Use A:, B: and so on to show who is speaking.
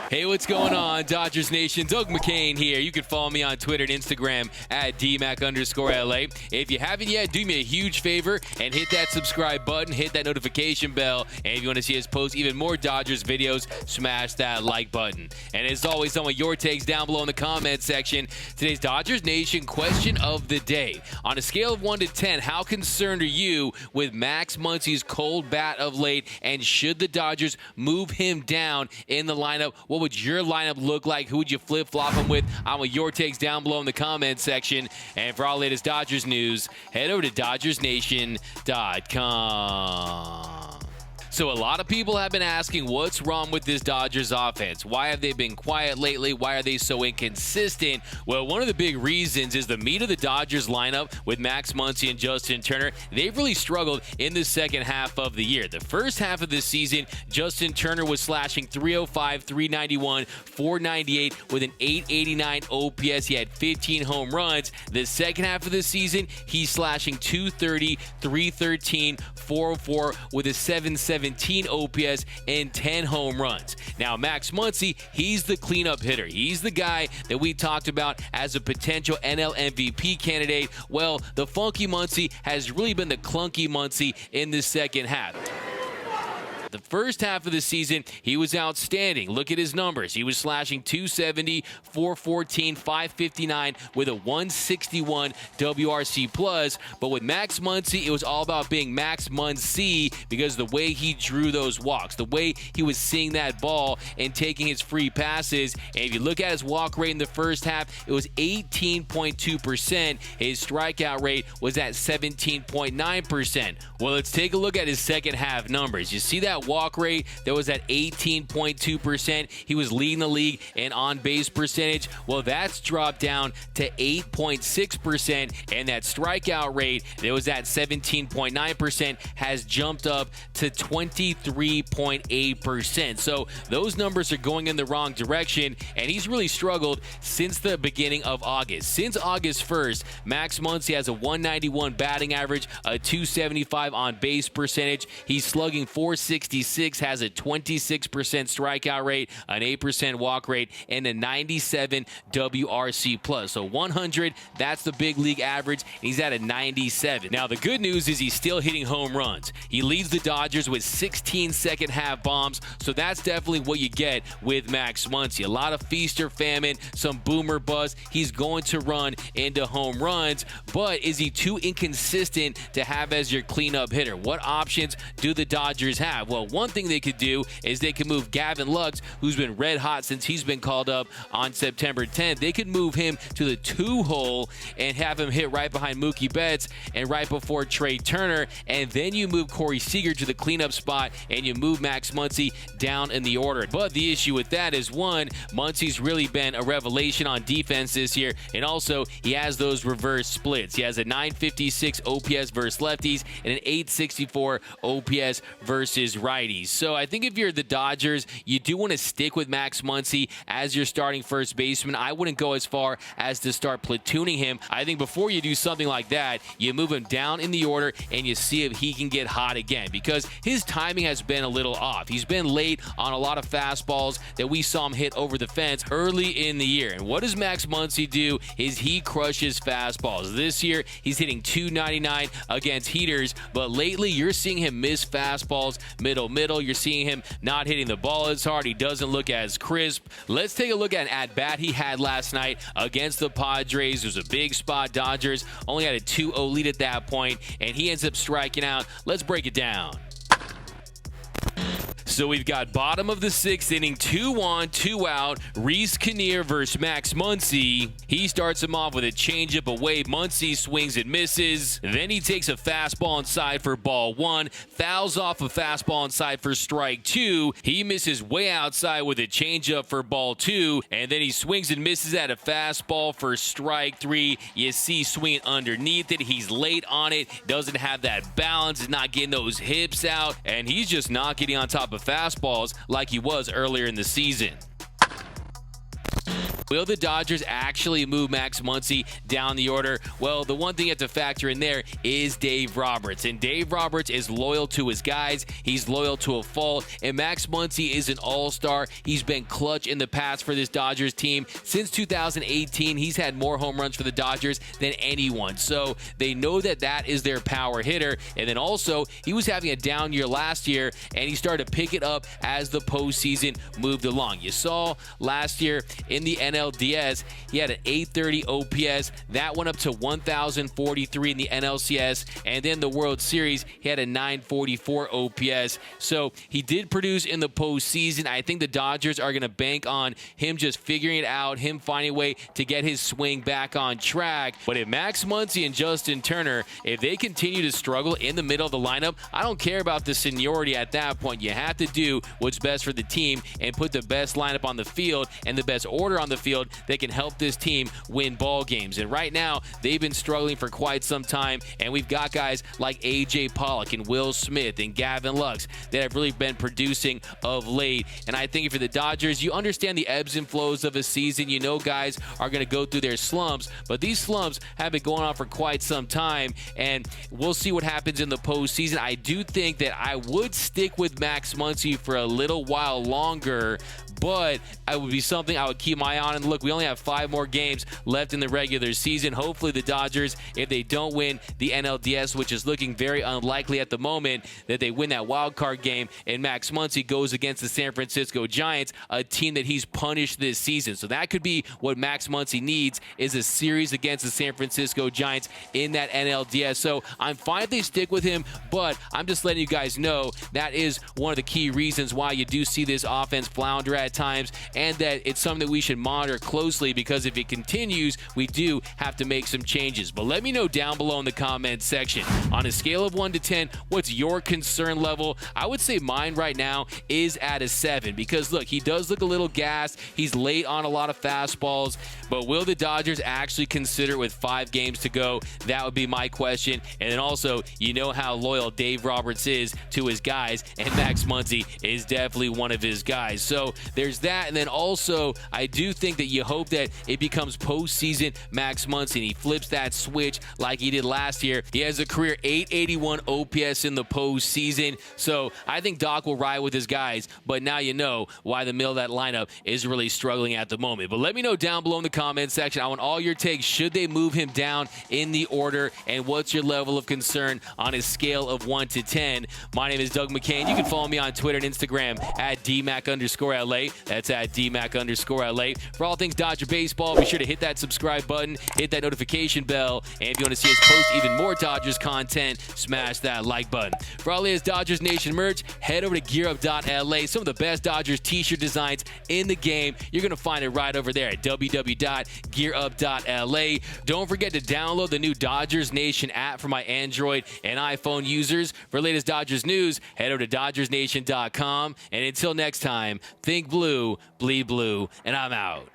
A: Hey, what's going on, Dodgers Nation? Doug McCain here. You can follow me on Twitter and Instagram at DMac_LA. If you haven't yet, do me a huge favor and hit that subscribe button, hit that notification bell, and if you want to see us post even more Dodgers videos, smash that like button. And as always, I want your takes down below in the comment section. Today's Dodgers Nation question of the day. On a scale of 1 to 10, how concerned are you with Max Muncy's cold bat of late, and should the Dodgers move him down in the lineup? What would your lineup look like? Who would you flip-flop him with? I want your takes down below in the comment section. And for all the latest Dodgers news, head over to DodgersNation.com. So a lot of people have been asking what's wrong with this Dodgers offense. Why have they been quiet lately? Why are they so inconsistent? Well, one of the big reasons is the meat of the Dodgers lineup with Max Muncy and Justin Turner. They've really struggled in the second half of the year. The first half of this season, Justin Turner was slashing .305, .391, .498 with an .889 OPS. He had 15 home runs. The second half of the season, he's slashing .230, .313, .404 with a .717 OPS and 10 home runs. Now, Max Muncy, he's the cleanup hitter. He's the guy that we talked about as a potential NL MVP candidate. Well, the Funky Muncy has really been the clunky Muncy in the second half. The first half of the season, he was outstanding. Look at his numbers. He was slashing .270, .414, .559 with a .161 WRC plus. But with Max Muncy, it was all about being Max Muncy because the way he drew those walks, the way he was seeing that ball and taking his free passes. And if you look at his walk rate in the first half, it was 18.2%. His strikeout rate was at 17.9%. Well, let's take a look at his second half numbers. You see that walk rate that was at 18.2%. He was leading the league in on-base percentage. Well, that's dropped down to 8.6%, and that strikeout rate that was at 17.9% has jumped up to 23.8%. So those numbers are going in the wrong direction, and he's really struggled since the beginning of August. Since August 1st, Max Muncy has a .191 batting average, a .275 on-base percentage. He's slugging .466, has a 26% strikeout rate, an 8% walk rate, and a 97 WRC plus. So 100, that's the big league average. He's at a 97. Now, the good news is he's still hitting home runs. He leads the Dodgers with 16 second half bombs, so that's definitely what you get with Max Muncy. A lot of feast or famine, some boomer bust. He's going to run into home runs, but is he too inconsistent to have as your cleanup hitter? What options do the Dodgers have? Well, one thing they could do is they could move Gavin Lux, who's been red hot since he's been called up on September 10th. They could move him to the 2-hole and have him hit right behind Mookie Betts and right before Trey Turner, and then you move Corey Seager to the cleanup spot and you move Max Muncy down in the order. But the issue with that is, one, Muncy's really been a revelation on defense this year, and also he has those reverse splits. He has a .956 OPS versus lefties and an .864 OPS versus righties. So I think if you're the Dodgers, you do want to stick with Max Muncy as your starting first baseman. I wouldn't go as far as to start platooning him. I think before you do something like that, you move him down in the order and you see if he can get hot again, because his timing has been a little off. He's been late on a lot of fastballs that we saw him hit over the fence early in the year. And what does Max Muncy do is he crushes fastballs. This year, he's hitting .299 against heaters, but lately you're seeing him miss fastballs middle. You're seeing him not hitting the ball as hard. He doesn't look as crisp. Let's take a look at an at-bat he had last night against the Padres. It was a big spot. Dodgers only had a 2-0 lead at that point, and he ends up striking out. Let's break it down. So we've got bottom of the sixth inning, 2-on, 2-out, Reese Kinnear versus Max Muncy. He starts him off with a changeup away. Muncy swings and misses. Then he takes a fastball inside for ball one, fouls off a fastball inside for strike two. He misses way outside with a changeup for ball two, and then he swings and misses at a fastball for strike three. You see swinging underneath it. He's late on it, doesn't have that balance, is not getting those hips out, and he's just not getting on top of fastballs like he was earlier in the season. Will the Dodgers actually move Max Muncy down the order? Well, the one thing you have to factor in there is Dave Roberts. And Dave Roberts is loyal to his guys. He's loyal to a fault. And Max Muncy is an all-star. He's been clutch in the past for this Dodgers team. Since 2018, he's had more home runs for the Dodgers than anyone. So they know that that is their power hitter. And then also, he was having a down year last year, and he started to pick it up as the postseason moved along. You saw last year in the NLDS, he had an 830 OPS. That went up to 1,043 in the NLCS. And then the World Series, he had a 944 OPS. So he did produce in the postseason. I think the Dodgers are going to bank on him just figuring it out, him finding a way to get his swing back on track. But if Max Muncy and Justin Turner, if they continue to struggle in the middle of the lineup, I don't care about the seniority at that point. You have to do what's best for the team and put the best lineup on the field and the best order on the field that can help this team win ball games. And right now, they've been struggling for quite some time, and we've got guys like A.J. Pollock and Will Smith and Gavin Lux that have really been producing of late. And I think for the Dodgers, you understand the ebbs and flows of a season. You know guys are going to go through their slumps, but these slumps have been going on for quite some time, and we'll see what happens in the postseason. I do think that I would stick with Max Muncy for a little while longer, but it would be something I would keep my eye on. And look, we only have 5 more games left in the regular season. Hopefully the Dodgers, if they don't win the NLDS, which is looking very unlikely at the moment, that they win that wild card game and Max Muncy goes against the San Francisco Giants, a team that he's punished this season. So that could be what Max Muncy needs, is a series against the San Francisco Giants in that NLDS. So I'm fine if they stick with him, but I'm just letting you guys know that is one of the key reasons why you do see this offense flounder at times, and that it's something that we should monitor closely, because if it continues, we do have to make some changes. But let me know down below in the comments section, on a scale of 1 to 10, what's your concern level? I would say mine right now is at a 7, because look, he does look a little gassed. He's late on a lot of fastballs, but will the Dodgers actually consider it with 5 games to go? That would be my question. And then also, you know how loyal Dave Roberts is to his guys, and Max Muncy is definitely one of his guys. So there's that. And then also, I do think that you hope that it becomes postseason Max Muncy and he flips that switch like he did last year. He has a career 881 OPS in the postseason. So I think Doc will ride with his guys, but now you know why the middle of that lineup is really struggling at the moment. But let me know down below in the comments section. I want all your takes. Should they move him down in the order? And what's your level of concern on a scale of 1 to 10? My name is Doug McCain. You can follow me on Twitter and Instagram at DMac_LA. That's at DMac_LA. For all things Dodger baseball, be sure to hit that subscribe button, hit that notification bell, and if you want to see us post even more Dodgers content, smash that like button. For all latest Dodgers Nation merch, head over to gearup.la. Some of the best Dodgers t-shirt designs in the game. You're going to find it right over there at www.gearup.la. Don't forget to download the new Dodgers Nation app for my Android and iPhone users. For latest Dodgers news, head over to DodgersNation.com. And until next time, think blue, bleed blue, and I'm out.